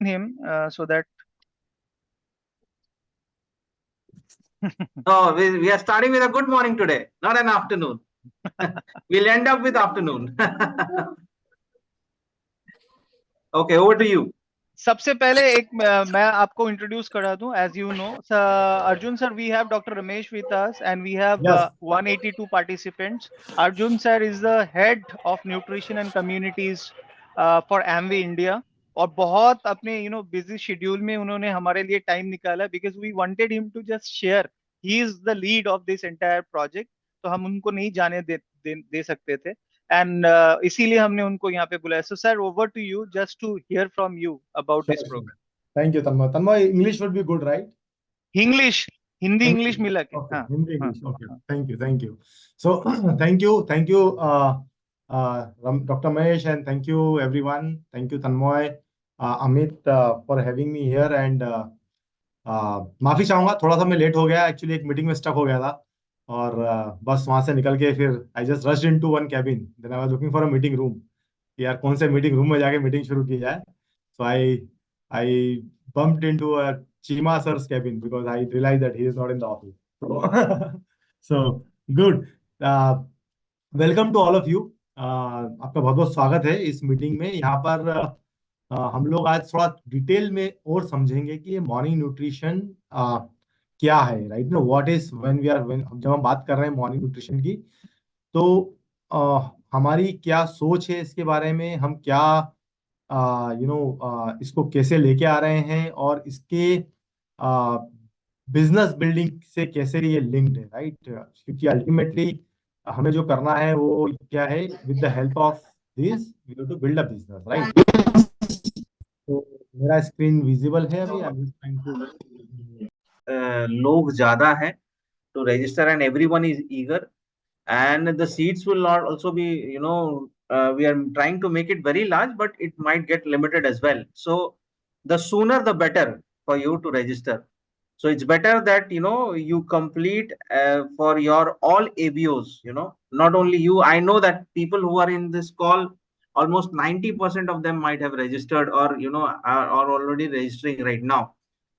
him so that. Oh, we are starting with a good morning today, not an afternoon. We'll end up with afternoon. Okay, over to you. सबसे पहले एक मैं आपको introduce करा दूं. As you know Arjun sir, we have doctor Ramesh with us and we have 182 participants. Arjun sir is the head of nutrition and communities for Amway India. और बहुत अपने बिजी शेड्यूल में उन्होंने हमारे लिए टाइम निकाला because we wanted him to just share. He is the lead of this entire project. तो हम उनको नहीं जाने दे सकते थे. एंड इसीलिए हमने उनको यहाँ पे बुलाया. So sir, over to you just to hear from you about this programme. Thank you Tanmay. Tanmay, English would be good, right? English, Hindi English मिला के. हाँ, Hindi English. Okay, thank you. So thank you Dr. Mahesh, and thank you everyone. Thank you Tanmoy, Amit, for having me here. And माफी चाहूंगा, थोड़ा सा मैं late हो गया. एक्चुअली एक मीटिंग में स्टक हो गया था और बस वहां से निकल के फिर I just rushed into one cabin. Then I was looking for a meeting room. यार कौन से मीटिंग रूम में जाके मीटिंग शुरू की जाए. सो आई bumped into a Chima sir's cabin because I realized that he is not in the office. So good. Welcome to all of you. आपका बहुत बहुत स्वागत है इस मीटिंग में. यहाँ पर हम लोग आज थोड़ा डिटेल में और समझेंगे कि ये मॉर्निंग न्यूट्रिशन क्या है, राइट? नो व्हाट इज जब हम बात कर रहे हैं मॉर्निंग न्यूट्रिशन की, तो हमारी क्या सोच है इसके बारे में, हम क्या इसको कैसे लेके आ रहे हैं और इसके बिजनेस बिल्डिंग से कैसे ये लिंक्ड है, राइट? क्योंकि अल्टीमेटली हमें जो करना है वो क्या है, with the help of this we have to build a business, right? तो मेरा स्क्रीन विजिबल है अभी? I am trying to. लोग ज्यादा है to register and everyone is eager, and the seats will not also be, we are trying to make it very large, but it might get limited as well. So the sooner the better for you to register. So it's better that you complete for your all ABOs, not only you. I know that people who are in this call, almost 90% of them might have registered or are already registering right now.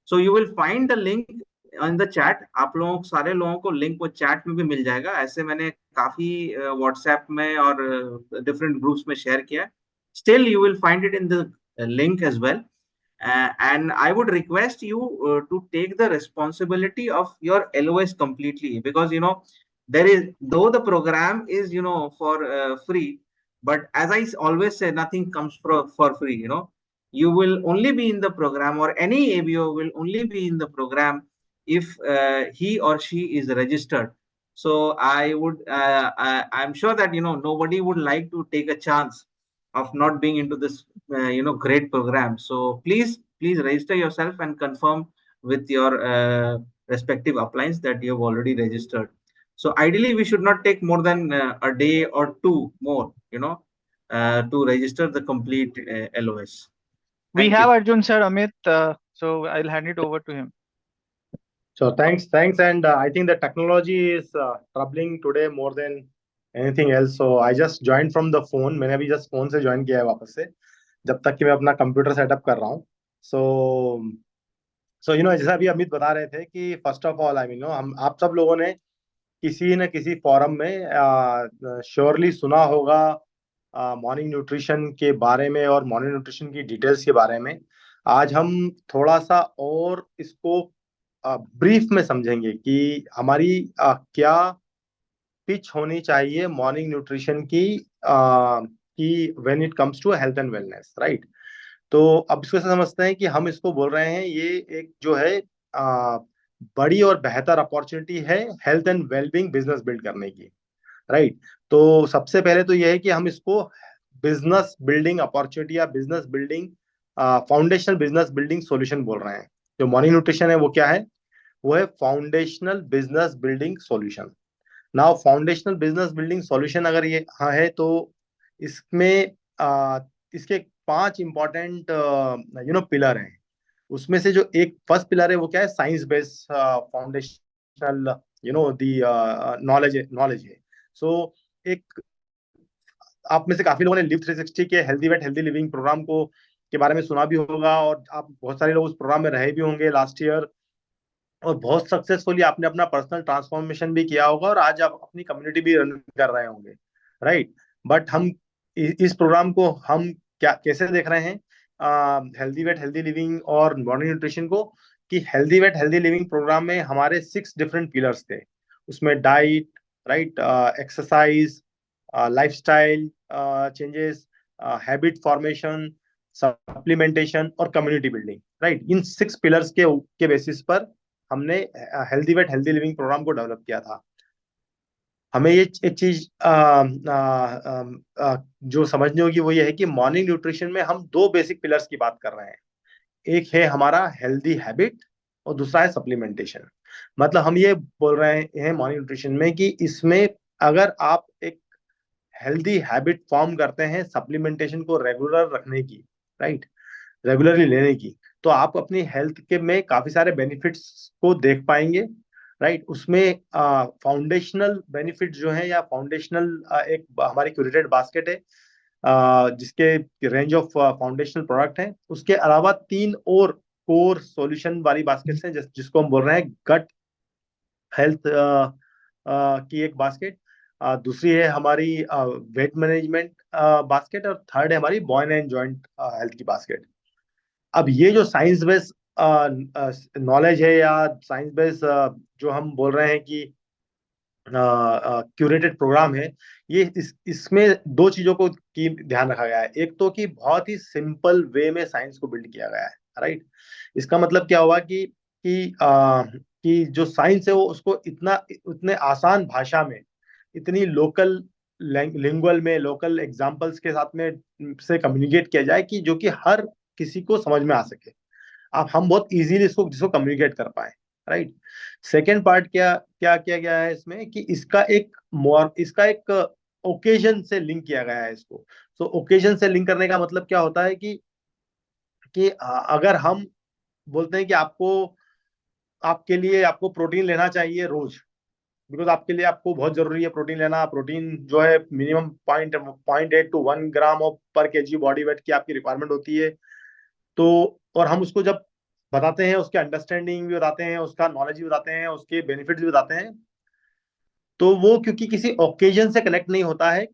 So you will find the link in the chat. आप लोगों सारे लोगों को link वो chat में भी मिल जाएगा. ऐसे मैंने काफी व्हाट्सएप में और डिफरेंट ग्रुप्स में शेयर किया. Still you will find it in the link as well. And I would request you to take the responsibility of your LOS completely, because there is, though the program is for free, but as I always say, nothing comes for free. You will only be in the program, or any ABO will only be in the program if he or she is registered. So I'm sure that nobody would like to take a chance of not being into this great program. So please register yourself and confirm with your respective uplines that you have already registered. So ideally we should not take more than a day or two more to register the complete LOS. We have Arjun sir, Amit, so I'll hand it over to him. So thanks, and I think the technology is troubling today more than anything else. So I just joined from the phone. मैंने अभी just phone से join किया है वापस से, जब तक कि मैं अपना कंप्यूटर सेटअप कर रहा हूँ. So जैसा अभी अमित बता रहे थे कि फर्स्ट ऑफ ऑल हम आप सब लोगों ने किसी न किसी फोरम में श्योरली सुना होगा मॉर्निंग न्यूट्रिशन के बारे में और मॉर्निंग न्यूट्रिशन की डिटेल्स के बारे में. आज हम थोड़ा सा और इसको ब्रीफ में समझेंगे कि हमारी क्या पिच होनी चाहिए मॉर्निंग न्यूट्रिशन की when it comes to health and wellness, right? तो अब इसको समझते हैं कि हम इसको बोल रहे हैं, ये एक जो है बड़ी और बेहतर अपॉर्चुनिटी है health and wellbeing business build करने की, राइट? तो सबसे पहले तो ये है कि हम इसको बिजनेस बिल्डिंग अपॉर्चुनिटी या business building foundational business building solution बोल रहे हैं. जो मॉर्निंग न्यूट्रिशन है वो क्या है? वो है foundational business building solution. Now foundational business building solution अगर ये है तो इसमें इसके 5 इंपॉर्टेंट पिलर हैं. उसमें से जो एक फर्स्ट पिलर है वो क्या है? साइंस बेस्ड फाउंडेशनल दी नॉलेज है. सो एक आप में से काफी लोगों ने लिव 360 के healthy weight healthy living programme को के बारे में सुना भी होगा, और आप बहुत सारे लोग उस प्रोग्राम में रहे भी होंगे लास्ट ईयर, और बहुत सक्सेसफुली आपने अपना पर्सनल ट्रांसफॉर्मेशन भी किया होगा, और आज आप अपनी कम्युनिटी भी रन कर रहे होंगे, राइट। बट हम इस प्रोग्राम को हम क्या कैसे देख रहे हैं, हेल्दी वेट हेल्दी लिविंग और मॉर्निंग न्यूट्रिशन को, कि healthy weight healthy living programme में हमारे 6 डिफरेंट पिलर्स थे। उसमें diet, right, exercise, lifestyle changes, habit formation, supplementation और कम्युनिटी बिल्डिंग, राइट। इन 6 पिलर्स के बेसिस पर हमने healthy weight healthy living programme को डेवलप किया था। हमें ये एक चीज जो समझनी होगी वो ये है कि मॉर्निंग न्यूट्रिशन में हम 2 बेसिक पिलर्स की बात कर रहे हैं। एक है हमारा हेल्दी हैबिट और दूसरा है सप्लीमेंटेशन। मतलब हम ये बोल रहे हैं मॉर्निंग न्यूट्रिशन में कि इसमें अगर आप एक हेल्दी हैबिट फॉर्म करते हैं सप्लीमेंटेशन को रेगुलर रखने की, राइट, रेगुलरली लेने की, तो आप अपनी हेल्थ के में काफी सारे बेनिफिट्स को देख पाएंगे, राइट। उसमें फाउंडेशनल बेनिफिट जो है, या फाउंडेशनल एक हमारी क्यूरेटेड बास्केट है, जिसके रेंज ऑफ फाउंडेशनल प्रोडक्ट है। उसके अलावा 3 और कोर सॉल्यूशन वाली बास्केट्स हैं, जिसको हम बोल रहे हैं गट हेल्थ की एक बास्केट, दूसरी है हमारी वेट मैनेजमेंट बास्केट, और थर्ड है हमारी बॉन एंड जॉइंट हेल्थ की बास्केट। अब ये जो साइंस बेस नॉलेज है, या साइंस बेस जो हम बोल रहे हैं कि क्यूरेटेड प्रोग्राम है, ये इसमें 2 चीजों को की ध्यान रखा गया है। एक तो कि बहुत ही सिंपल वे में साइंस को बिल्ड किया गया है, राइट। इसका मतलब क्या हुआ कि जो साइंस है वो उसको उतने आसान भाषा में, इतनी लोकल लिंगुअल में, लोकल एग्जांपल्स के साथ में से कम्युनिकेट किया जाए कि जो कि हर किसी को समझ में आ सके। आप हम बहुत इजीली इसको कम्युनिकेट कर पाए, राइट। सेकेंड पार्ट क्या क्या किया गया है इसमें, कि इसका एक ओकेजन से लिंक किया गया है इसको। तो ओकेजन से लिंक करने का मतलब क्या होता है कि अगर हम बोलते हैं कि आपके लिए आपको प्रोटीन लेना चाहिए रोज, बिकॉज आपके लिए आपको बहुत जरूरी है प्रोटीन लेना। प्रोटीन जो है मिनिमम 0.8 to 1 ग्राम ऑफ पर केजी बॉडी वेट की आपकी रिक्वायरमेंट होती है। तो और हम उसको जब बताते हैं, उसके अंडरस्टैंडिंग भी बताते हैं, उसका नॉलेज भी बताते हैं, उसके बेनिफिट्स भी बताते हैं, तो वो क्योंकि किसी ओकेजन से कनेक्ट नहीं होता है,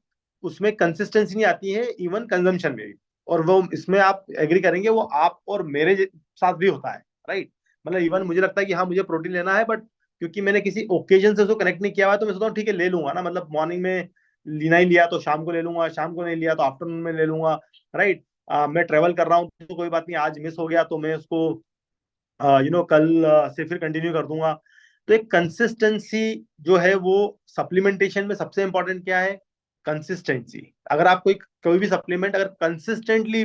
उसमें कंसिस्टेंसी नहीं आती है, इवन कंजम्पशन में भी। और वो इसमें आप एग्री करेंगे, वो आप और मेरे साथ भी होता है, राइट। मतलब इवन मुझे लगता है कि हाँ मुझे प्रोटीन लेना है, बट क्योंकि मैंने किसी ओकेजन से उसको कनेक्ट नहीं किया हुआ है, तो मैं सोचता हूँ ठीक है ले लूंगा ना, मतलब मॉर्निंग में लेना ही लिया तो शाम को ले लूंगा, शाम को नहीं लिया तो आफ्टरनून में ले लूंगा, राइट। मैं ट्रेवल कर रहा हूँ तो कोई बात नहीं, आज मिस हो गया तो मैं उसको कल से फिर कंटिन्यू कर दूंगा। तो एक कंसिस्टेंसी जो है वो सप्लीमेंटेशन में सबसे इंपॉर्टेंट क्या है, कंसिस्टेंसी। अगर आप कोई भी सप्लीमेंट अगर कंसिस्टेंटली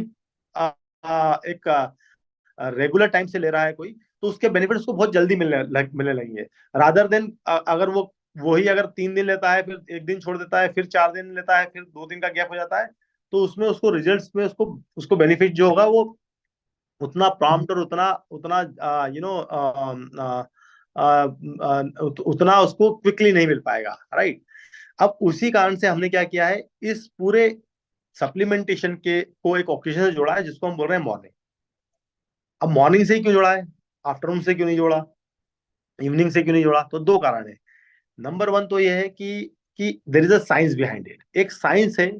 एक रेगुलर टाइम से ले रहा है कोई, तो उसके बेनिफिट उसको बहुत जल्दी मिलने लगेंगे, रादर देन अगर वही अगर 3 दिन लेता है, फिर 1 दिन छोड़ देता है, फिर 4 दिन लेता है, फिर 2 दिन का गैप हो जाता है, तो उसमें उसको रिजल्ट्स में उसको बेनिफिट जो होगा वो उतना प्रॉम्प्ट और उतना उतना उतना उसको क्विकली नहीं मिल पाएगा, राइट। अब उसी कारण से हमने क्या किया है, इस पूरे सप्लीमेंटेशन के को एक ओकेजन से जोड़ा है, जिसको हम बोल रहे हैं मॉर्निंग। अब मॉर्निंग से ही क्यों जोड़ा है, आफ्टरनून से क्यों नहीं जोड़ा, इवनिंग से क्यों नहीं जोड़ा? तो 2 कारण है। नंबर 1 तो यह है कि there is a science behind it. एक साइंस है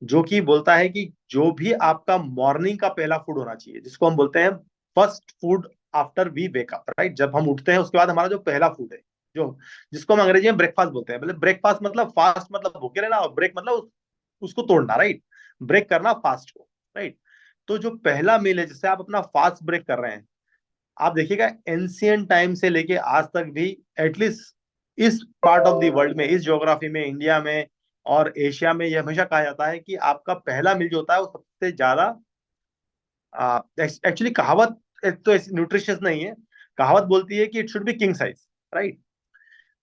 जो कि बोलता है कि जो भी आपका मॉर्निंग का पहला फूड होना चाहिए, जिसको हम बोलते हैं first food after we wake up, right. जब हम उठते हैं उसके बाद हमारा जो पहला फूड है, जो जिसको हम अंग्रेजी में ब्रेकफास्ट बोलते हैं। मतलब ब्रेकफास्ट मतलब फास्ट, मतलब भूखे रहना, और ब्रेक मतलब उसको तोड़ना, राइट। ब्रेक करना फास्ट को, राइट। तो जो पहला मील है जिससे आप अपना फास्ट ब्रेक कर रहे हैं, आप देखिएगा एंशियंट टाइम से लेके आज तक भी, एटलीस्ट इस पार्ट ऑफ द वर्ल्ड में, इस ज्योग्राफी में, इंडिया में और एशिया में, ये हमेशा कहा जाता है कि आपका पहला मील जो होता है वो सबसे ज्यादा, एक्चुअली कहावत तो न्यूट्रिशियस नहीं है, कहावत बोलती है कि it should be king size, right.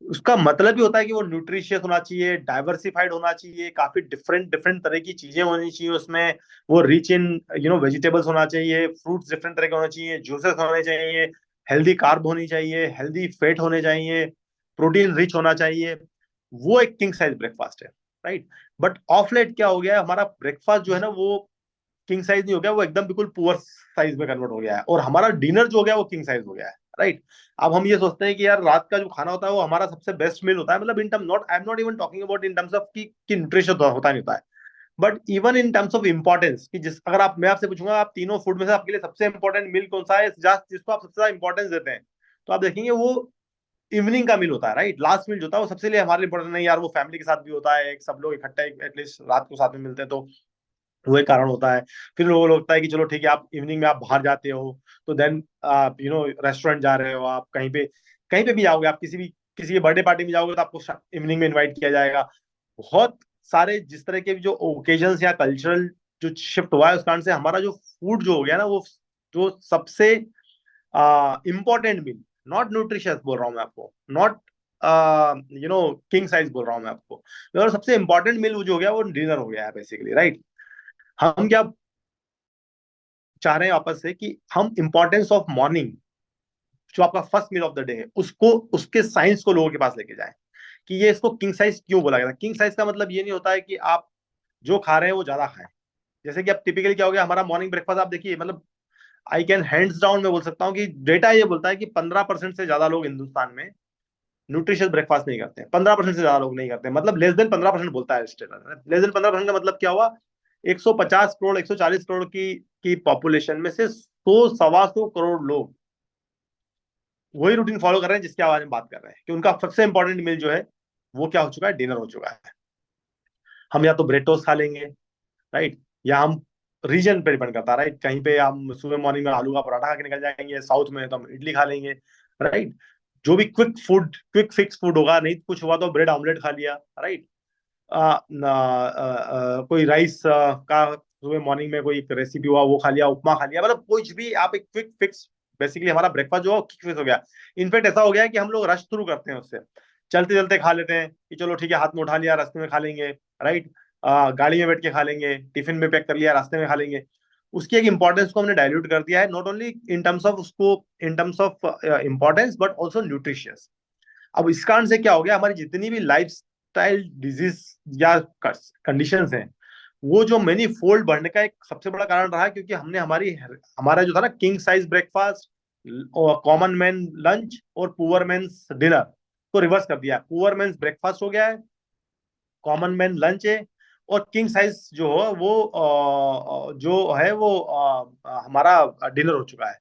उसका मतलब ही होता है कि वो न्यूट्रिशियस होना चाहिए, डाइवर्सिफाइड होना चाहिए, काफी डिफरेंट डिफरेंट तरह की चीजें होनी चाहिए उसमें, वो रिच इन वेजिटेबल्स होना चाहिए, फ्रूट्स डिफरेंट तरह के होने चाहिए, जूसेस होने चाहिए, हेल्दी कार्ब होनी चाहिए, हेल्दी फैट होने चाहिए, प्रोटीन रिच होना चाहिए। वो एक किंग साइज ब्रेकफास्ट है, राइट। बट ऑफ लेट क्या हो गया है, हमारा ब्रेकफास्ट जो है ना, वो किंग साइज नहीं हो गया, वो एकदम बिल्कुल पुअर साइज में कन्वर्ट हो गया है, और हमारा डिनर जो हो गया वो किंग साइज हो गया है, राइट। अब हम ये सोचते हैं कि यार रात का जो खाना होता है वो हमारा सबसे बेस्ट मील होता है, मतलब in term not, I am not even talking about in terms of कि न्यूट्रिशन होता नहीं होता है, but even in terms of importance, कि जिस अगर आप, मैं आपसे पूछूंगा आप तीनों फूड में से आपके लिए सबसे इंपॉर्टेंट मील कौन सा है, जिसको आप सबसे ज्यादा इंपॉर्टेंस देते हैं, तो आप देखेंगे वो इवनिंग का मील होता है, राइट। लास्ट मील जो होता है वो सबसे लिए हमारे लिए इंपॉर्टेंट नहीं यार, वो फैमिली के साथ भी होता है, एक सब लोग इकट्ठे एटलीस्ट रात को साथ में मिलते हैं, तो वो एक कारण होता है। फिर लोगों को लगता है कि चलो ठीक है, आप इवनिंग में आप बाहर जाते हो, तो देन आप रेस्टोरेंट जा रहे हो, आप कहीं पे भी जाओगे, आप किसी की बर्थडे पार्टी में जाओगे तो आपको इवनिंग में इनवाइट किया जाएगा। बहुत सारे जिस तरह के जो ओकेजन्स या कल्चरल जो शिफ्ट हुआ है, उस कारण से हमारा जो फूड जो हो गया ना, वो जो सबसे इम्पोर्टेंट मील, नॉट न्यूट्रिशियस बोल रहा हूँ मैं आपको, नॉट किंग साइज बोल रहा हूँ मैं आपको, और सबसे इंपॉर्टेंट मील जो हो गया वो डिनर हो गया है बेसिकली, राइट। हम क्या चाह रहे हैं वापस से कि हम इंपॉर्टेंस ऑफ मॉर्निंग, जो आपका first meal of the day है, उसको, उसके साइंस को लोगों के पास लेके जाएं, कि ये इसको किंग साइज क्यों बोला गया था। किंग साइज का मतलब ये नहीं होता है कि आप जो खा रहे हैं वो ज्यादा खाएं। जैसे कि अब टिपिकली क्या हो गया, हमारा मॉर्निंग ब्रेकफास्ट आप देखिए, मतलब आई कैन हैंड्स डाउन में बोल सकता हूँ कि डेटा ये बोलता है कि 15% से ज्यादा लोग हिंदुस्तान में न्यूट्रिशियस ब्रेकफास्ट नहीं करते हैं। 15% से ज्यादा लोग नहीं करते हैं, मतलब लेस देन 15% बोलता है स्टेट। लेस देन 15% का मतलब क्या हुआ, 150 करोड़ 140 करोड़ की पॉपुलेशन में से 100 सवा 100 करोड़ लोग वही रूटीन फॉलो कर रहे हैं जिसके बारे में बात कर रहे हैं, कि उनका सबसे इंपॉर्टेंट मील जो है वो क्या हो चुका है, डिनर हो चुका है। हम या तो ब्रेड टोस्ट खा लेंगे, राइट, या हम रीजन पे डिपेंड करता है, राइट। कहीं पे हम सुबह मॉर्निंग में आलू का पराठा खा के निकल जाएंगे, साउथ में तो हम इडली खा लेंगे, राइट। जो भी क्विक फिक्स फूड होगा, नहीं कुछ हुआ तो ब्रेड ऑमलेट खा लिया, राइट। कोई राइस का सुबह मॉर्निंग में कोई रेसिपी हुआ वो खा लिया, उपमा खा लिया, मतलब कुछ भी आप एक क्विक फिक्स, बेसिकली हमारा ब्रेकफास्ट जो है क्विक फिक्स हो गया। इनफेक्ट ऐसा हो गया है कि हम लोग रश थ्रू करते हैं उससे, चलते चलते खा लेते हैं कि चलो ठीक है, हाथ में उठा लिया रास्ते में खा लेंगे, राइट। गाड़ी में बैठ के खा लेंगे, टिफिन में पैक कर लिया रास्ते में खा लेंगे। उसकी एक इंपॉर्टेंस को हमने डाइल्यूट कर दिया है, not only in terms of उसको, in terms of importance, but also nutritious. अब इस कारण से क्या हो गया, हमारी जितनी भी लाइफ स्टाइल डिजीज या कंडीशंस हैं, वो जो मेनी फोल्ड बढ़ने का एक सबसे बड़ा कारण रहा है, क्योंकि हमने हमारा जो था ना king size breakfast, common man lunch और पुअर मैन्स डिनर को रिवर्स कर दिया। पुअर मैन्स ब्रेकफास्ट हो गया है, कॉमन मैन लंच है, और किंग साइज जो हो वो जो है वो हमारा डिनर हो चुका है।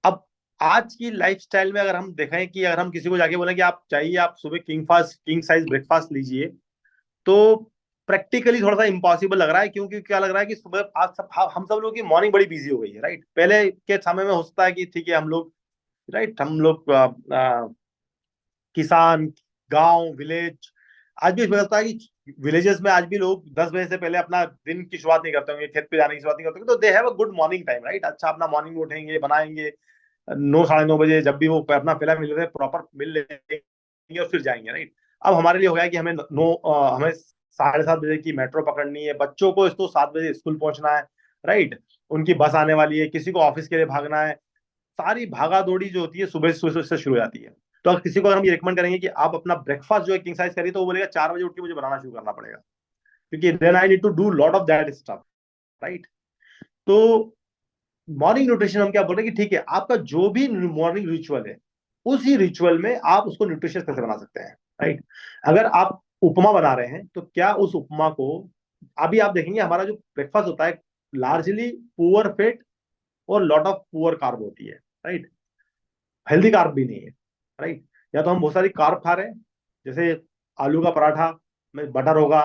अब आज की लाइफस्टाइल में अगर हम देखें कि अगर हम किसी को जाके बोले कि आप चाहिए, आप सुबह किंग साइज ब्रेकफास्ट लीजिए, तो प्रैक्टिकली थोड़ा सा इम्पॉसिबल लग रहा है। क्योंकि क्या लग रहा है कि सुबह आज हम सब लोगों की मॉर्निंग बड़ी बिजी हो गई है, राइट। पहले के समय में हो सकता है कि ठीक है हम लोग, राइट, हम लोग किसान, गांव, विलेज, आज भी लगता है कि विलेजेस में आज भी लोग 10 बजे से पहले अपना दिन की शुरुआत नहीं करते होंगे, खेत पे जाने की शुरुआत नहीं करते होंगे, तो they have a good morning time, right. अच्छा अपना मॉर्निंग में उठेंगे, बनाएंगे, 9 साढ़े 9 बजे जब भी वो अपना पहला मिल रहे प्रॉपर मिल लेंगे और फिर जाएंगे, राइट। अब हमारे लिए हो गया कि हमें 7:30 बजे की मेट्रो पकड़नी है, बच्चों को इसको 7 बजे स्कूल पहुंचना है, राइट। उनकी बस आने वाली है, किसी को ऑफिस के लिए भागना है, सारी भागा दौड़ी जो होती है सुबह सुबह से शुरू हो जाती है। तो अगर किसी को अगर हम ये रिकमेंड करेंगे कि आप अपना ब्रेकफास्ट जो है किंग साइज करिए, तो वो बोलेगा 4 बजे उठ के मुझे बनाना शुरू करना पड़ेगा, क्योंकि then I need to do lot of that stuff, right. तो मॉर्निंग न्यूट्रिशन हम क्या बोल रहे हैं कि ठीक है, आपका जो भी मॉर्निंग रिचुअल है, उसी रिचुअल में आप उसको न्यूट्रिशियस कैसे बना सकते हैं, राइट। अगर आप उपमा बना रहे हैं, तो क्या उस उपमा को, अभी आप देखेंगे हमारा जो ब्रेकफास्ट होता है लार्जली पुअर फेट और लॉट ऑफ पुअर कार्ब होती है, राइट। हेल्दी कार्ब भी नहीं है, राइट। या तो हम बहुत सारी कार्ब खा रहे हैं, जैसे आलू का पराठा में बटर होगा,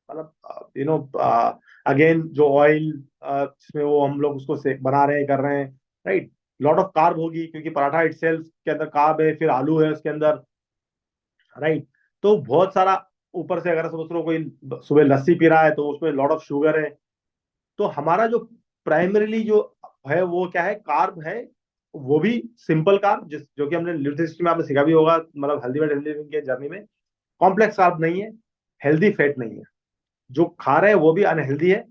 मतलब अगेन जो ऑयल जिसमें वो हम लोग उसको से बना रहे हैं, कर रहे हैं, राइट। लॉट ऑफ कार्ब होगी, क्योंकि पराठा इटसेल्फ के अंदर कार्ब है, फिर आलू है उसके अंदर, राइट। तो बहुत सारा, ऊपर से अगर समझ लो कोई सुबह लस्सी पी रहा है तो उसमें लॉट ऑफ शुगर है। तो हमारा जो प्राइमरीली जो है वो क्या है, कार्ब है, वो भी सिंपल कार्ब, जो कि हमने न्यूट्रिशन में आपने सीखा भी होगा, मतलब हेल्दी वेट हेल्दी लिविंग के जर्नी में, कॉम्प्लेक्स कार्ब नहीं है, हेल्दी फैट नहीं है, जो खा रहे हैं वो भी अनहेल्दी है,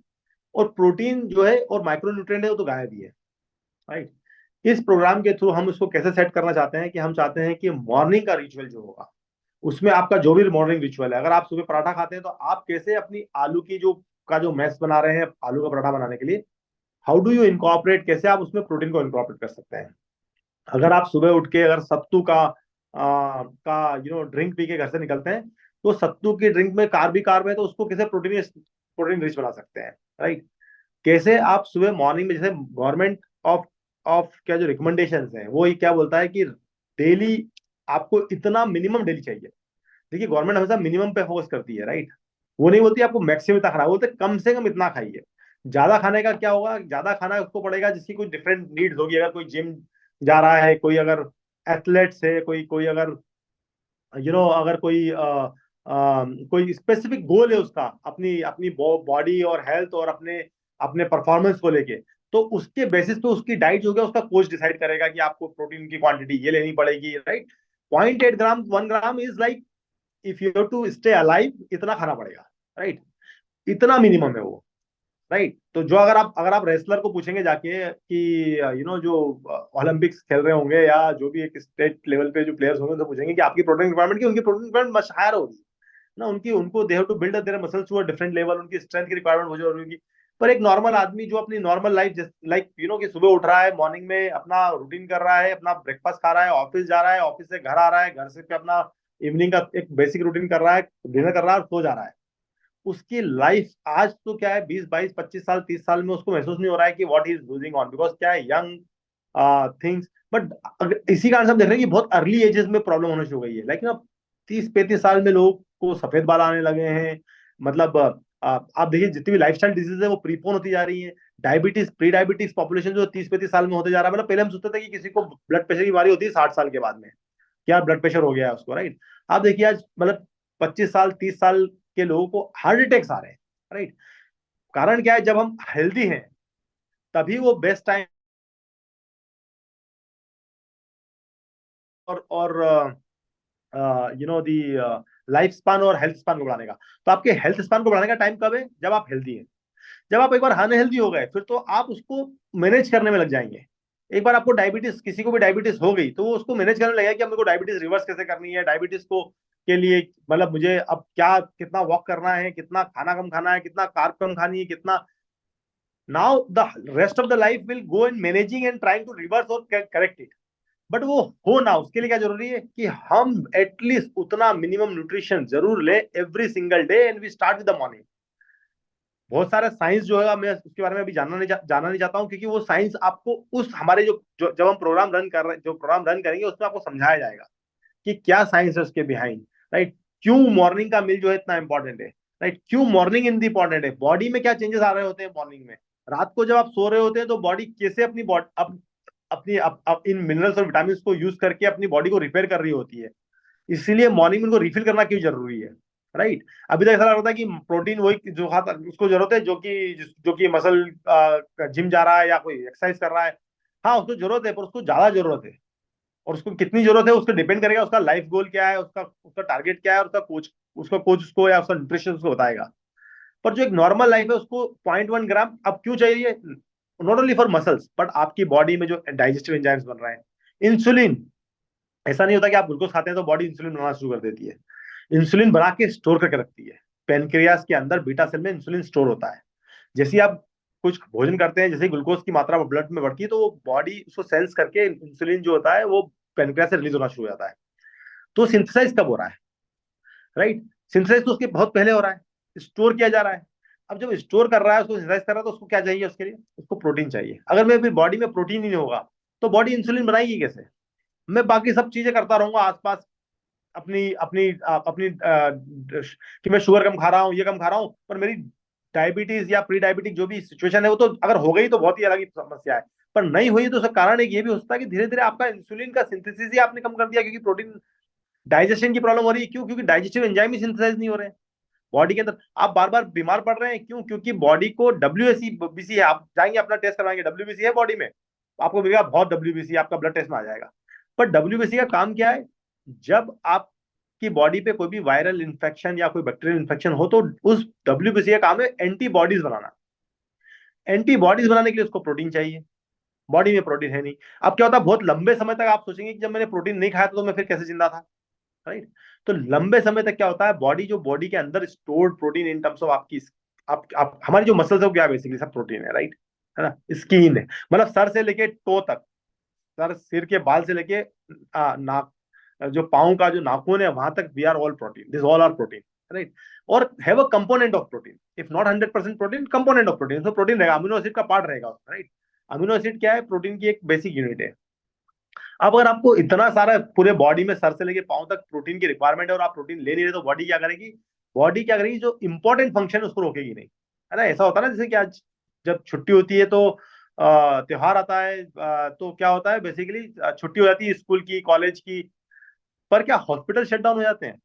और प्रोटीन जो है और माइक्रोन्यूट्रिएंट है वो तो गायब ही है, राइट। इस प्रोग्राम के थ्रू हम उसको कैसे सेट करना चाहते हैं कि हम चाहते हैं कि मॉर्निंग का रिचुअल जो होगा, उसमें आपका जो भी मॉर्निंग रिचुअल है, अगर आप सुबह पराठा खाते हैं तो आप कैसे अपनी आलू की जो का जो मैस बना रहे हैं आलू का पराठा बनाने के लिए, हाउ डू यू इनकॉर्पोरेट, कैसे आप उसमें प्रोटीन को इनकॉर्पोरेट कर सकते हैं। अगर आप सुबह उठ के अगर सत्तू का ड्रिंक पी के घर से निकलते हैं, तो सत्तू की ड्रिंक में कार्ब ही कार्ब है, तो उसको कैसे प्रोटीन रिच बना सकते हैं, राइट। कैसे आप सुबह मॉर्निंग में, जैसे गवर्नमेंट ऑफ ऑफ क्या जो रिकमेंडेशंस हैं वो ये क्या बोलता है कि डेली आपको इतना मिनिमम डेली चाहिए। देखिए गवर्नमेंट हमेशा मिनिमम पे फोकस करती है, राइट। वो नहीं बोलती आपको मैक्सिमम इतना खाना, बोलते कम से कम इतना खाइए। ज्यादा खाने का क्या होगा, ज्यादा खाना उसको पड़ेगा जिसकी कोई डिफरेंट नीड्स होगी। अगर कोई जिम जा रहा है, कोई अगर एथलेट्स है, कोई अगर अगर कोई स्पेसिफिक गोल है उसका, अपनी अपनी बॉडी और हेल्थ और अपने अपने परफॉर्मेंस को लेके, तो उसके बेसिस पे उसकी डाइट जो है उसका कोच डिसाइड करेगा कि आपको प्रोटीन की क्वांटिटी ये लेनी पड़ेगी, right. 0.8 gram 1 gram is like, if you have to stay alive इतना खाना पड़ेगा, राइट। इतना मिनिमम है वो, राइट। तो जो अगर आप रेसलर को पूछेंगे जाके कि जो ओलंपिक्स खेल रहे होंगे या जो भी एक स्टेट लेवल पे जो प्लेयर्स होंगे, उनसे पूछेंगे कि आपकी प्रोटीन रिक्वायरमेंट की, उनकी प्रोटीन रिक्वायरमेंट मच हायर होगी ना। उनको they have to build their muscles to a different level, उनकी स्ट्रेंथ की रिक्वायरमेंट हो जाएगी। पर एक नॉर्मल आदमी जो अपनी नॉर्मल लाइफ, लाइक कि सुबह उठ रहा है, मॉर्निंग में अपना रूटीन कर रहा है, अपना ब्रेकफास्ट खा रहा है, ऑफिस जा रहा है, ऑफिस से घर आ रहा है, घर से पे अपना इवनिंग का एक बेसिक रूटीन कर रहा है, डिनर कर रहा है और सो जा रहा है। उसकी लाइफ आज तो क्या है, 20 22 25 साल 30 साल में उसको महसूस नहीं हो रहा है कि what he is losing on, because क्या है, यंग थिंग्स। बट इसी कारण से हम देख रहे हैं कि बहुत अर्ली एजेस में प्रॉब्लम होना शुरू हो गई है। लेकिन अब 30 35 साल में लोगों को सफेद बाल आने लगे हैं। मतलब आप देखिए जितनी भी लाइफस्टाइल डिजीज है वो प्रीपोन होती जा रही है। डायबिटीज, प्री डायबिटीज पॉपुलेशन जो 30 35 साल में होते जा रहा है। मतलब पहले हम सोचते थे कि किसी को ब्लड प्रेशर की बीमारी होती है 60 साल के बाद में, क्या ब्लड प्रेशर हो गया है उसको, राइट। आप देखिए आज मतलब 25 साल 30 साल के लोगों को हार्ट अटैक्स आ रहे हैं, राइट। कारण क्या है, जब हम हेल्दी हैं तभी वो बेस्ट टाइम और दी लाइफ स्पान और हेल्थ स्पान को बढ़ाने का। तो आपके हेल्थ स्पान को बढ़ाने का टाइम कब है, जब आप हेल्दी हैं। जब आप एक बार अनहेल्दी हो गए, फिर तो आप उसको मैनेज करने में लग जाएंगे। एक बार आपको डायबिटीज, किसी को भी डायबिटीज हो गई, तो वो उसको मैनेज करने लगेगा कि अब मेरे को डायबिटीज रिवर्स कैसे करनी है, डायबिटीज को के लिए मतलब मुझे अब क्या, कितना वॉक करना है, कितना खाना कम खाना है, कितना कार्ब कम खानी है, कितना। Now the rest of the life will go in managing and trying to reverse और करेक्ट इट। बट वो हो ना, उसके लिए क्या जरूरी है कि हम एटलीस्ट उतना मिनिमम न्यूट्रिशन जरूर ले every single day, and we start with the morning. बहुत सारा साइंस जो है मैं उसके बारे में अभी जानना नहीं चाहता हूँ, क्योंकि वो साइंस आपको उस हमारे जब हम प्रोग्राम रन कर रहे, जो प्रोग्राम रन करेंगे उसमें आपको समझाया जाएगा कि क्या साइंस है उसके बिहाइंड, राइट। क्यों मॉर्निंग का मील जो है इतना इंपॉर्टेंट है, राइट। क्यों मॉर्निंग इन दी इंपॉर्टेंट है, बॉडी में क्या चेंजेस आ रहे होते हैं मॉर्निंग में। रात को जब आप सो रहे होते हैं तो बॉडी कैसे अपनी बॉडी इन मिनरल्स और विटामिन को यूज करके अपनी बॉडी को रिपेयर कर रही होती है। इसीलिए मॉर्निंग में उनको रिफिल करना क्यों जरूरी है, राइट। अभी तक ऐसा लग रहा था कि प्रोटीन वही जो खाता उसको जरूरत है, जो कि मसल जिम जा रहा है या कोई एक्सरसाइज कर रहा है। हाँ उसको जरूरत है, पर उसको ज्यादा जरूरत है। और उसको कितनी जरूरत है उसको डिपेंड करेगा उसका लाइफ गोल क्या है, उसका उसका टारगेट क्या है, और उसका कोच उसको या उसका न्यूट्रिशन उसको बताएगा। पर जो एक नॉर्मल लाइफ है उसको 0.1 ग्राम अब क्यों चाहिए, not only for muscles but आपकी बॉडी में जो डाइजेस्टिव एंजाइम्स बन रहे हैं। इंसुलिन, ऐसा नहीं होता कि आप ग्लूकोज खाते हैं तो बॉडी इंसुलिन बनाना शुरू कर देती है। इंसुलिन बना के स्टोर करके रखती है। पेनक्रियास के अंदर बीटा सेल में इंसुलिन स्टोर होता है। जैसे ही आप कुछ भोजन करते हैं, जैसे ग्लूकोज की मात्रा ब्लड में बढ़ती है, तो वो बॉडी उसको सेंस करके इंसुलिन जो होता है वो पेनक्रियास से रिलीज होना शुरू हो जाता है। तो सिंथेसाइज कब हो रहा है, राइट। सिंथेसाइज तो उसके बहुत पहले हो रहा है, स्टोर किया जा रहा है। अब जब स्टोर कर रहा है, उसको सिंथेसाइज कर रहा है, तो उसको क्या चाहिए, उसके लिए उसको प्रोटीन चाहिए। अगर मेरी बॉडी में प्रोटीन ही नहीं होगा तो बॉडी इंसुलिन बनाएगी कैसे। मैं बाकी सब चीजें करता रहूंगा आसपास, अपनी अपनी अपनी कि मैं शुगर कम खा रहा हूँ, ये कम खा रहा हूँ, पर मेरी डायबिटीज या प्री डायबिटिक जो भी सिचुएशन है वो तो अगर हो गई तो बहुत ही अलग ही समस्या है। पर नहीं हुई तो उसका कारण एक ये भी हो सकता है कि धीरे धीरे आपका इंसुलिन का सिंथेसिस ही आपने कम कर दिया, क्योंकि प्रोटीन डाइजेशन की प्रॉब्लम हो रही है। क्यों, क्योंकि डाइजेस्टिव एंजाइम ही सिंथेसाइज नहीं हो रहे हैं बॉडी के अंदर। आप बार बार बीमार पड़ रहे हैं, क्यों, क्योंकि बॉडी को WBC है। आप जाएंगे अपना टेस्ट करवाएंगे, WBC है बॉडी में, आपको मिलेगा बहुत WBC, आपका ब्लड टेस्ट में आ जाएगा। पर WBC का काम क्या है, जब आपकी बॉडी पे कोई भी वायरल इन्फेक्शन या कोई बैक्टीरियल इन्फेक्शन हो तो उस WBC का काम है एंटीबॉडीज बनाना। एंटीबॉडीज बनाने के लिए उसको प्रोटीन चाहिए, बॉडी में प्रोटीन है नहीं। अब क्या होता है, बहुत लंबे समय तक आप सोचेंगे कि जब मैंने प्रोटीन नहीं खाया था तो मैं फिर कैसे जिंदा था, राइट। तो लंबे समय तक क्या होता है, बॉडी के अंदर stored protein in terms of आपकी आप हमारी जो मसल्स है वो क्या बेसिकली सब प्रोटीन है, राइट, है ना, स्किन है, मतलब सर से लेके टो तक, सर सिर के बाल से लेके नाक, जो पाँव का जो नाखून है वहां तक, we are all protein, this all are protein, right, और have a component of protein, if not 100% protein, component of protein, तो प्रोटीन रहेगा, अमीनो एसिड का पार्ट रहेगा, राइट। अमीनो एसिड क्या है, प्रोटीन की एक बेसिक यूनिट है। अब अगर आपको इतना सारा पूरे बॉडी में सर से लेके पाँव तक प्रोटीन की रिक्वायरमेंट है और आप प्रोटीन ले नहीं रहे, तो बॉडी क्या करेगी, बॉडी क्या करेगी, जो इंपॉर्टेंट फंक्शन है उसको रोकेगी नहीं, है ना। ऐसा होता है ना, जैसे कि आज जब छुट्टी होती है तो त्योहार आता है, तो क्या होता है बेसिकली, छुट्टी हो जाती है स्कूल की, कॉलेज की, पर क्या हॉस्पिटल शट डाउन हो जाते हैं,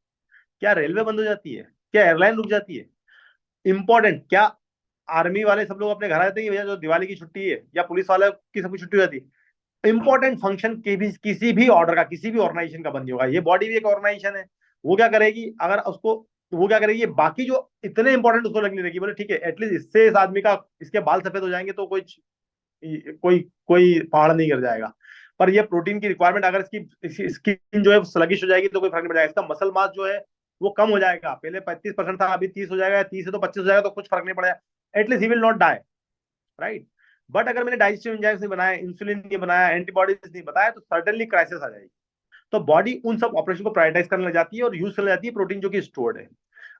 क्या रेलवे बंद हो जाती है, क्या एयरलाइन रुक जाती है, इंपॉर्टेंट क्या, आर्मी वाले सब लोग अपने घर आ जाते हैं, भैया जो दिवाली की छुट्टी है, या पुलिस वाले की सबकी छुट्टी हो जाती है। इंपॉर्टेंट फंक्शन के भी किसी भी ऑर्डर का, किसी भी ऑर्गेनाइजेशन का बंद नहीं होगा। ये बॉडी भी एक ऑर्गेनाइजेशन है, वो क्या करेगी, अगर उसको, वो क्या करेगी, बाकी जो इतने इंपॉर्टेंट उसको लगने लगी, बोले ठीक है एटलीस्ट इससे इस आदमी का, इसके बाल सफेद हो जाएंगे तो कोई कोई कोई पहाड़ नहीं गिर जाएगा, पर ये प्रोटीन की रिक्वायरमेंट, अगर इसकी स्किन जो है स्लगिश हो जाएगी तो कोई फर्क नहीं पड़ेगा, इसका मसल मास जो है वो कम हो जाएगा, पहले 35% था अभी 30 हो जाएगा, 30 से तो 25 हो जाएगा, तो कुछ फर्क नहीं पड़ेगा, at least he will not die, right. But अगर मैंने डाइजेस्टिव एंजाइम्स नहीं बनाया, इंसुलिन नहीं बनाया, एंटीबॉडीज नहीं बताया, तो सर्टेनली क्राइसिस आ जाएगी। तो बॉडी उन सब ऑपरेशन को प्रायोरिटाइज करने लग जाती है और यूज करने लग जाती है प्रोटीन जो कि स्टोर्ड है।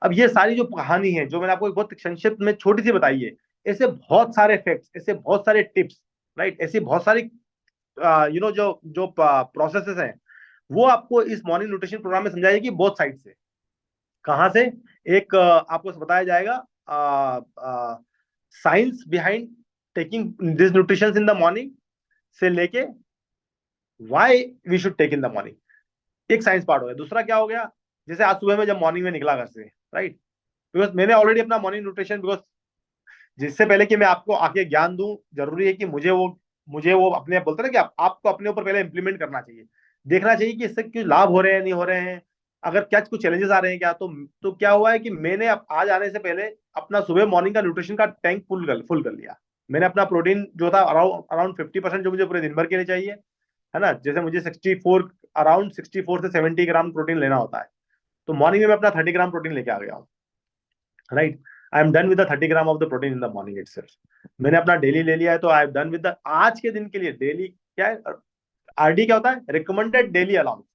अब ये सारी जो कहानी है, जो मैंने आपको बहुत संक्षिप्त में छोटी सी बताई है, ऐसे बहुत सारे फैक्ट्स, ऐसे बहुत सारे टिप्स, राइट, ऐसी बहुत सारी जो जो प्रोसेसेस हैं, वो आपको इस मॉर्निंग न्यूट्रिशन प्रोग्राम में समझाई जाएगी बहुत साइड से। कहाँ से, एक आपको बताया जाएगा science behind taking this nutrition in the morning से लेके why we should take in the morning, एक साइंस पार्ट हो गया। दूसरा क्या हो गया, जैसे आज सुबह में जब मॉर्निंग में निकला घर से, राइट, बिकॉज मैंने ऑलरेडी अपना मॉर्निंग न्यूट्रिशन, बिकॉज जिससे पहले कि मैं आपको आके ज्ञान दूं, जरूरी है कि मुझे वो अपने आप बोलते हैं ना, कि आपको अपने ऊपर पहले इंप्लीमेंट करना चाहिए, देखना चाहिए कि इससे कुछ लाभ हो रहे हैं नहीं हो रहे हैं, अगर क्या कुछ चैलेंजेस आ रहे हैं क्या। तो क्या हुआ है कि मैंने आज आने से पहले अपना सुबह मॉर्निंग का न्यूट्रिशन का टैंक फुल कर लिया। मैंने अपना प्रोटीन जो था अराउंड 50% जो मुझे पूरे दिन भर के लिए चाहिए, है ना, जैसे मुझे 64 अराउंड 64 से 70 ग्राम प्रोटीन लेना होता है, तो मॉर्निंग में मैं अपना 30 ग्राम प्रोटीन लेके आ गया हूँ, right. I am done with the 30 gram of the protein in the morning itself. मैंने अपना डेली ले लिया है, तो I am done with the आज के दिन के लिए डेली क्या है, आरडी क्या होता है, रिकमेंडेड डेली अलाउंस।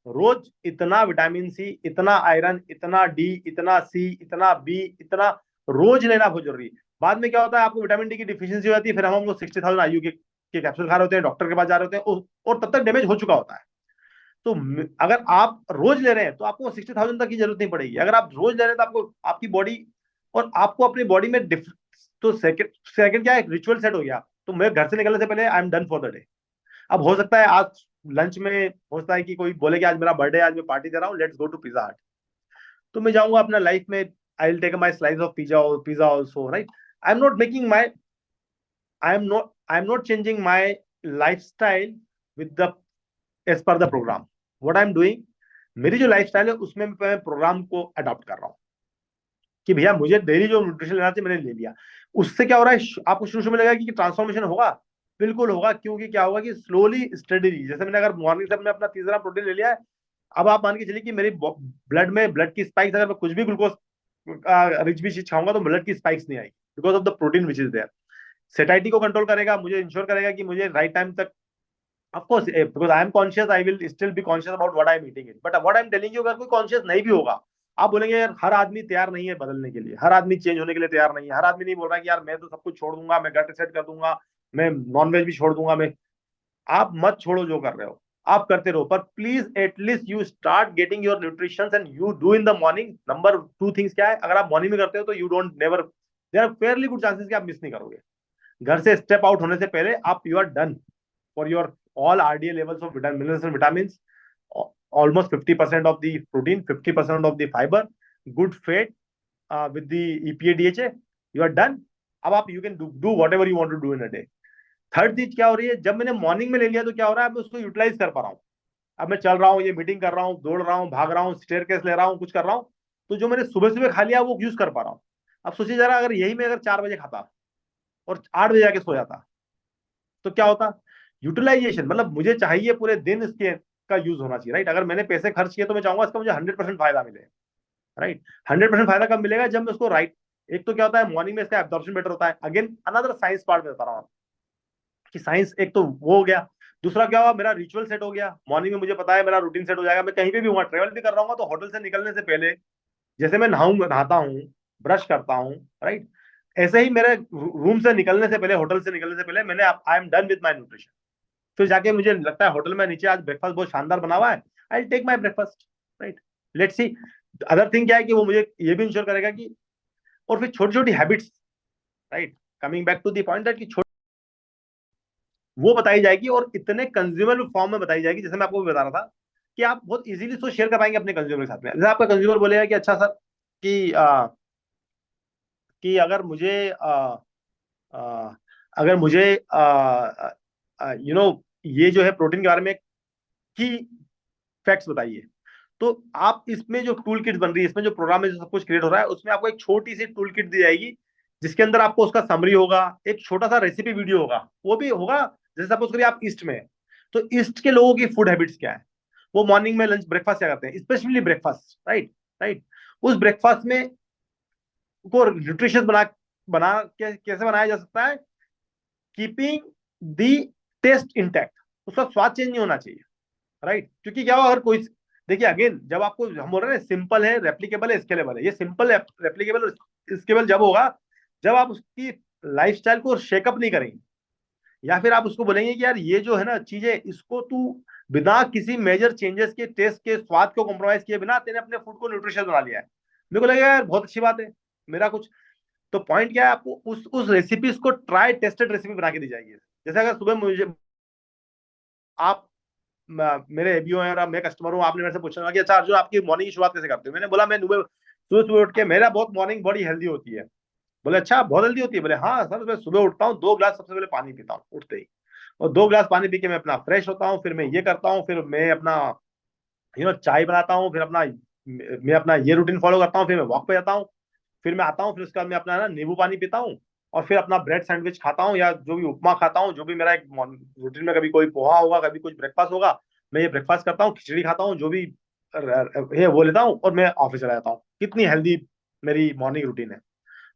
रोज इतना विटामिन सी, इतना आयरन, इतना डी, इतना सी, इतना बी, इतना रोज लेना बहुत जरूरी है। बाद में क्या होता है, आपको विटामिन डी की डिफिशियंसी हो जाती है, फिर हम लोग 60,000 आयु के कैप्सूल खा रहे होते हैं, डॉक्टर के पास जा रहे होते हैं, और तब तक डैमेज हो चुका होता है। तो अगर आप रोज ले रहे हैं तो आपको 60,000 तक की जरूरत नहीं पड़ेगी। अगर आप रोज ले रहे हैं तो आपको आपकी बॉडी, और आपको अपनी बॉडी में तो सेकंड क्या है, रिचुअल सेट हो गया, तो मैं घर से निकलने से पहले I am done for the day. अब हो सकता है आज लंच में हो सकता है कि कोई बोले कि आज मेरा बर्थडे, आज मैं पार्टी दे रहा हूँ, लेट्स गो टू पिज्जा हट, तो मैं जाऊंगा अपना लाइफ में, I will take my slice of pizza also, right. I am not making my I am not changing my lifestyle with the as per the programme. What I am doing, मेरी जो lifestyle है उसमें मैं programme को adopt कर रहा हूँ, कि भैया मुझे डेली जो न्यूट्रिशन लेना चाहिए मैंने ले लिया। उससे क्या हो रहा है, आपको शुरू में लगेगा कि ट्रांसफॉर्मेशन होगा, बिल्कुल होगा, क्योंकि क्या होगा कि स्लोली स्टडीली, जैसे मैंने अगर मॉर्निंग से मैंने अपना 30 ग्राम प्रोटीन ले लिया है, अब आप मान के चलिए कि मेरी ब्लड की स्पाइक्स, अगर मैं कुछ भी ग्लूकोज रिच भी चीज खाऊंगा तो ब्लड की स्पाइक्स नहीं आएगी, because of the protein which is there. Satiety को कंट्रोल करेगा, मुझे इंश्योर करेगा कि मुझे राइट टाइम तक, of course because I am conscious, I will still be conscious about what I am eating it, but what I am telling you, अगर कोई conscious नहीं भी होगा, आप बोलेंगे यार हर आदमी तैयार नहीं है बदलने के लिए, हर आदमी चेंज होने के लिए तैयार नहीं है, हर आदमी नहीं बोल रहा कि यार मैं तो सब कुछ छोड़ दूंगा, मैं गट सेट कर दूंगा, मैं नॉनवेज भी छोड़ दूंगा, मैं, आप मत छोड़ो जो कर रहे हो, आप करते रहो, पर please at least you start getting your nutrition and you do in the morning. Number 2 things क्या है, अगर आप मॉर्निंग में करते हो तो you don't never, there are fairly good chances कि आप मिस नहीं करोगे। घर से स्टेप आउट होने से पहले आप, you are done for your all RDA levels of minerals and vitamins, almost 50% of the protein, 50% of the fiber, good fat with the EPA DHA, you are done। अब आप you can do whatever you want to do in a day। Third चीज क्या हो रही है, जब मैंने morning में ले लिया तो क्या हो रहा है, मैं उसको यूटिलाइज कर पा रहा हूँ। अब मैं चल रहा हूँ, ये मीटिंग कर रहा हूँ, दौड़ रहा हूँ, भाग रहा हूँ, स्टेयरकेस ले रहा हूँ, कुछ कर रहा हूँ, तो जो मैंने सुबह सुबह खा लिया वो यूज कर पा रहा हूँ। अब सोचिए जरा, अगर यही मैं अगर 4 बजे खाता और 8 बजे जाके सो जाता तो क्या होता। यूटिलाइजेशन मतलब मुझे चाहिए पूरे दिन इसके का यूज होना चाहिए, राइट। अगर मैंने पैसे खर्च किए तो मैं चाहूंगा इसका मुझे 100% फायदा मिले, राइट। 100% फायदा कब मिलेगा, जब मैं उसको राइट एक तो क्या होता है मॉर्निंग में इसका एब्जॉर्प्शन बेटर होता है। अगेन अनदर साइंस पार्ट में बता रहा हूँ कि साइंस, एक तो वो हो गया, दूसरा क्या हुआ, मेरा रिचुअल सेट हो गया। मॉर्निंग में मुझे पता है मेरा रूटीन सेट हो जाएगा। मैं कहीं पे भी हुआ, ट्रेवल भी कर रहा हूँ तो होटल से निकलने से पहले जैसे मैं नहाता हूँ, ब्रश करता हूँ, राइट, ऐसे ही मेरे रूम से निकलने से पहले, होटल से निकलने से पहले मैंने I am done with my nutrition. फिर जाके मुझे लगता है होटल में नीचे आज ब्रेकफास्ट बहुत शानदार बना हुआ है, I take my breakfast, right. Let's see other thing क्या है कि वो मुझे ये भी इंश्योर करेगा कि, और फिर छोटी छोटी habits, right, coming back to the point that कि वो बताई जाएगी और इतने कंज्यूमर फॉर्म में बताई जाएगी, जैसे मैं आपको भी बता रहा था कि आप बहुत इजीली उसको शेयर कर पाएंगे अपने कंज्यूमर के साथ में। जैसे आपका कंज्यूमर बोलेगा कि अच्छा सर कि आ, अगर मुझे ये जो है प्रोटीन के बारे में की फैक्ट्स बताइए, तो आप इसमें जो टूल किट बन रही है, इसमें जो प्रोग्राम में जो सब कुछ क्रिएट हो रहा है, उसमें आपको एक छोटी सी टूल किट दी जाएगी जिसके अंदर आपको उसका समरी होगा, एक छोटा सा रेसिपी वीडियो होगा, वो भी होगा। जैसे सपोज करिए आप ईस्ट में है, तो ईस्ट के लोगों की फूड हैबिट्स क्या है, वो मॉर्निंग में लंच ब्रेकफास्ट क्या करते हैं, स्पेशली ब्रेकफास्ट, राइट राइट। उस ब्रेकफास्ट में को न्यूट्रिशियस बना कैसे बनाया जा सकता है, कीपिंग दी टेस्ट इंटैक्ट, उसका स्वाद चेंज नहीं होना चाहिए, राइट। क्योंकि क्या हुआ, अगर कोई, देखिए अगेन जब आपको हम बोल रहे हैं सिंपल है, रेप्लीकेबल है, स्केलेबल है, ये सिंपल रेप्लीकेबल स्केलेबल जब होगा जब आप उसकी लाइफस्टाइल को शेकअप नहीं करेंगे, या फिर आप उसको बोलेंगे कि यार ये जो है ना चीजें, इसको तू बिना किसी मेजर चेंजेस के, टेस्ट के, स्वाद को कॉम्प्रोमाइज किए बिना तेने अपने फूड को न्यूट्रिशियस बना लिया है, मेरे को लगेगा यार बहुत अच्छी बात है, मेरा कुछ। तो पॉइंट क्या है, आपको उस रेसिपीज को ट्राई टेस्टेड रेसिपी बना के दी जाएगी। जैसे अगर सुबह मुझे आप मेरे एबीओ हैं और मैं कस्टमर हूँ, आपने मेरे से पूछा कि अच्छा अर्जुन आपकी मॉर्निंग की शुरुआत कैसे करते हो, मैंने बोला मैं सुबह सुबह सुबह उठ के, मेरा बहुत मॉर्निंग बड़ी हेल्दी होती है। बोले अच्छा बहुत हेल्दी होती है, बोले हाँ सर, मैं सुबह उठता हूँ 2 गिलास सबसे पहले पानी पीता हूँ उठते ही, और 2 गिलास पानी पी के मैं अपना फ्रेश होता हूँ, फिर मैं ये करता हूँ, फिर मैं अपना चाय बनाता हूँ, फिर अपना मैं अपना ये रूटीन फॉलो करता हूँ, फिर मैं वॉक पे जाता हूँ, फिर मैं आता हूँ, फिर उसके बाद मैं अपना ना नींबू पानी पीता हूँ, और फिर अपना ब्रेड सैंडविच खाता हूँ, या जो भी उपमा खाता हूँ, जो भी मेरा एक रूटीन में, कभी कोई पोहा होगा, कभी कुछ ब्रेकफास्ट होगा, मैं ये ब्रेकफास्ट करता हूँ, खिचड़ी खाता हूँ, जो भी है वो लेता हूँ, और मैं ऑफिस चला जाता हूँ। कितनी हेल्दी मेरी मॉर्निंग रूटीन है।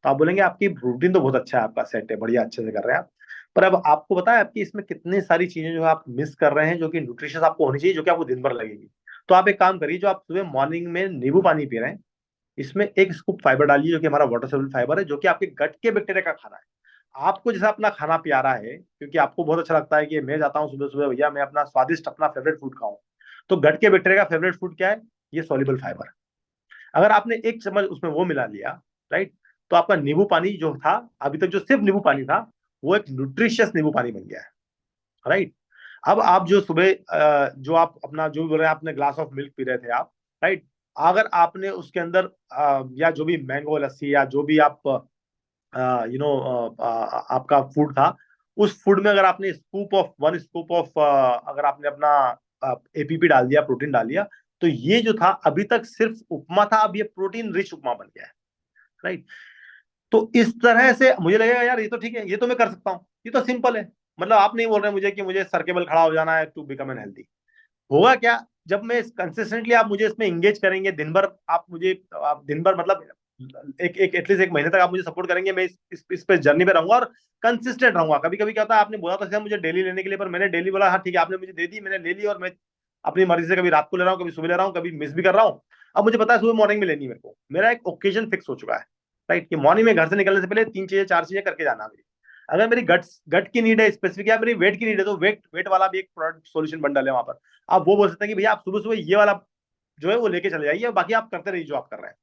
तो आप बोलेंगे आपकी रूटीन तो बहुत अच्छा है, आपका सेट है, बढ़िया, अच्छे से कर रहे हैं आप, पर अब आपको पता है आपकी इसमें कितनी सारी चीजें जो आप मिस कर रहे हैं, जो कि न्यूट्रिशियस आपको होनी चाहिए, जो कि आपको दिन भर लगेगी। तो आप एक काम करिए, जो आप सुबह मॉर्निंग में नींबू पानी पी रहे हैं, इसमें एक स्कूप फाइबर डालिए, जो कि हमारा वाटर सोल्यूबल फाइबर है, जो कि आपके गट के बैक्टीरिया का खाना है। आपको जैसा अपना खाना प्यारा है, क्योंकि आपको बहुत अच्छा लगता है कि मैं जाता हूँ सुबह सुबह, भैया मैं अपना स्वादिष्ट अपना फेवरेट फूड खाऊं, तो गट के बैक्टीरिया का फेवरेट फूड क्या है, ये सोल्यूबल फाइबर। अगर आपने 1 चम्मच उसमें वो मिला लिया, राइट, तो आपका नींबू पानी जो था अभी तक, जो सिर्फ नींबू पानी था, वो एक न्यूट्रिशियस नींबू पानी बन गया है, राइट। अब आप जो सुबह जो आप अपना जो भी बोल रहे हैं, आपने ग्लास ऑफ मिल्क पी रहे थे आप, राइट, अगर आपने उसके अंदर या जो भी मैंगो लस्सी या जो भी आप आपका फूड था, उस फूड में अगर आपने वन स्कूप ऑफ अगर आपने अपना एपीपी डाल दिया, प्रोटीन डाल दिया, तो ये जो था अभी तक सिर्फ उपमा था, अब ये प्रोटीन रिच उपमा बन गया है, राइट। तो इस तरह से मुझे लगेगा यार ये तो ठीक है, ये तो मैं कर सकता हूँ, ये तो सिंपल है। मतलब आप नहीं बोल रहे मुझे कि मुझे सर केबल खड़ा हो जाना है टू बिकम एन हेल्दी। होगा क्या, जब मैं कंसिस्टेंटली, आप मुझे इसमें एंगेज करेंगे दिन भर, आप दिन भर मतलब एक एक एटलीस्ट 1 महीने तक आप मुझे सपोर्ट करेंगे, मैं इस पे जर्नी पे रहूंगा और कंसिस्टेंट रहूंगा। कभी कभी क्या होता है, आपने बोला था मुझे डेली लेने के लिए, पर मैंने डेली बोला हाँ ठीक है, आपने मुझे दे दी, मैंने ले ली, और मैं अपनी मर्जी से कभी रात को ले रहा हूँ, कभी सुबह ले रहा हूँ, कभी मिस भी कर रहा हूँ। अब मुझे पता है सुबह मॉर्निंग में लेनी है मेरे को, मेरा एक ओकेजन फिक्स हो चुका है, राइट, कि मॉर्निंग में घर से निकलने से पहले 3 चीजें 4 चीजें करके जाना है। अगर मेरी गट की नीड है स्पेसिफिक, या मेरी वेट की नीड है, तो वेट वाला भी एक प्रोडक्ट सोल्यूशन बंडल है वहां पर। आप वो बोल सकते हैं कि भैया आप सुबह सुबह ये वाला जो है वो लेके चले जाइए, बाकी आप करते रहिए जो आप कर रहे हैं।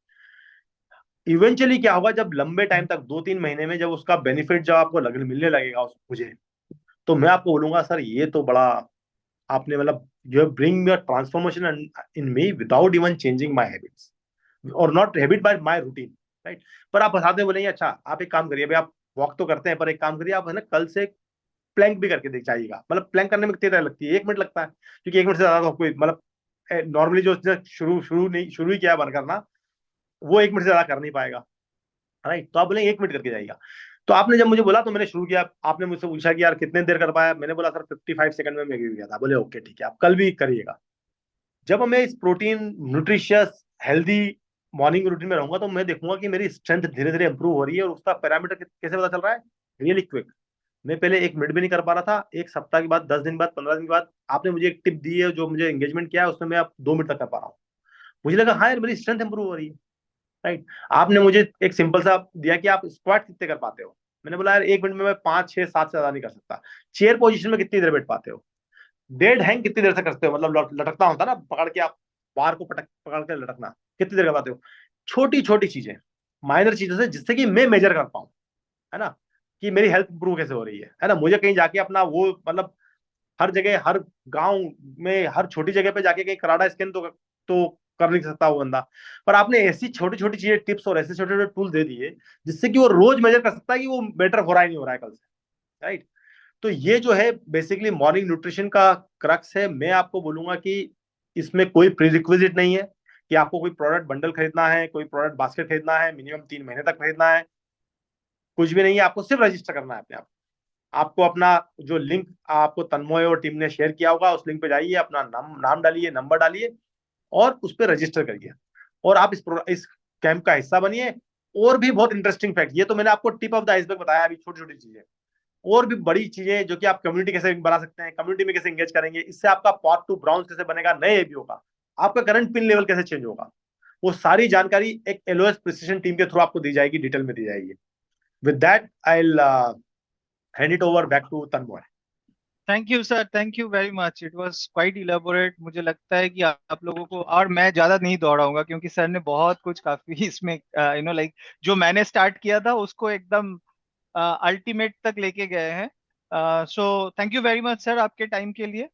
इवेंचुअली क्या होगा, जब लंबे टाइम तक 2-3 महीने में जब उसका बेनिफिट जब आपको मिलने लगेगा मुझे, तो मैं आपको बोलूंगा सर ये तो बड़ा आपने मतलब you have bring your transformation in me without even changing my habits, और not habit by my routine, right. पर आप साथ में बोलेंगे अच्छा आप एक काम करिए, भाई आप वॉक तो करते हैं, पर एक काम करिए आप है ना, कल से प्लैंक भी करके देख जाइएगा। मतलब प्लैंक करने में कितनी देर लगती है, 1 मिनट लगता है, क्योंकि 1 मिनट से ज्यादा तो कोई मतलब नॉर्मली जो शुरू ही किया है बंद करना, वो 1 मिनट से ज्यादा कर नहीं पाएगा, राइट। तो आप बोलेंगे 1 मिनट करके जाइएगा। तो आपने जब मुझे बोला तो मैंने शुरू किया, आपने मुझसे पूछा कि यार कितने देर कर पाया, मैंने बोला सर 55 सेकंड में मैं गिर गया था। बोले ओके ठीक है, आप कल भी करिएगा। जब हमें इस protein nutritious healthy morning routine में रहूंगा तो मैं देखूंगा कि मेरी स्ट्रेंथ धीरे धीरे इंप्रूव हो रही है, और उसका पैरामीटर कैसे पता चल रहा है? Really quick. मैं पहले 1 मिनट भी नहीं कर पा रहा था, एक सप्ताह के बाद, 10 दिन बाद, 15 दिन के बाद आपने मुझे एक टिप दी है जो मुझे एंगेजमेंट किया है, उसमें मैं अब 2 मिनट तक कर पा रहा हूँ। मुझे लगा हाँ यार मेरी स्ट्रेंथ इंप्रूव हो रही है। राइट। आपने मुझे एक सिंपल सा दिया कि आप स्क्वाट कितने कर पाते हो। मैंने बोला यार 1 मिनट में मैं 5 6 7 से ज्यादा नहीं कर सकता। चेयर पोजीशन में कितनी देर बैठ पाते हो? डेड हैंग कितनी देर से करते हो, मतलब लटकता होता ना, पकड़ के आप बार को पकड़ के लटकना, कितनी देर कर पाते हो? छोटी छोटी चीजें, माइनर चीजों से, जिससे कि मैं मेजर कर पाऊं, है ना, कि मेरी हेल्थ इंप्रूव कैसे हो रही है ना। मुझे कहीं जाके अपना वो, मतलब हर जगह, हर गांव में, हर छोटी जगह पे जाके कहीं कराड़ा स्कैन तो कर नहीं सकता वो बंदा। पर आपने ऐसी छोटी छोटी चीजें, टिप्स और ऐसे छोटे छोटे टूल दे दिए जिससे कि वो रोज मेजर कर सकता है कि वो बेटर हो रहा है नहीं हो रहा है कल से। राइट। तो ये जो है बेसिकली मॉर्निंग न्यूट्रिशन का क्रक्स है। मैं आपको बोलूंगा कि इसमें कोई प्री रिक्विजिट नहीं है कि आपको कोई प्रोडक्ट बंडल खरीदना है, कोई प्रोडक्ट बास्केट खरीदना है, मिनिमम 3 महीने तक खरीदना है। कुछ भी नहीं है, आपको सिर्फ रजिस्टर करना है अपने आप। आपको अपना जो लिंक आपको तन्मय और टीम ने शेयर किया होगा, उस लिंक पे जाइए, अपना नाम डालिए, नंबर डालिए, और उस पर रजिस्टर करिए, और आप इस कैंप का हिस्सा बनिए। और भी बहुत इंटरेस्टिंग फैक्ट, ये तो मैंने आपको टिप ऑफ द आइसबर्ग बताया अभी, छोटी छोटी चीजें, और भी बड़ी चीजें जो कि आप कम्युनिटी कैसे बना सकते हैं, कम्युनिटी में कैसे एंगेज करेंगे, इससे आपका पॉट टू ब्राउन्स कैसे बनेगा, नए एबीओ का, आपका करंट पिन लेवल कैसे चेंज होगा, वो सारी जानकारी एक एलओएस प्रिसिजन टीम के थ्रू आपको दी जाएगी, डिटेल में दी जाएगी। With that I will hand it over back to Tanmay. Thank you sir, thank you very much, it was quite elaborate. मुझे लगता है कि आप लोगों को, और मैं ज्यादा नहीं दोहराऊंगा क्योंकि सर ने बहुत कुछ काफी इसमें लाइक जो मैंने स्टार्ट किया था उसको एकदम अल्टीमेट तक लेके गए हैं। सो thank you very much sir आपके टाइम के लिए।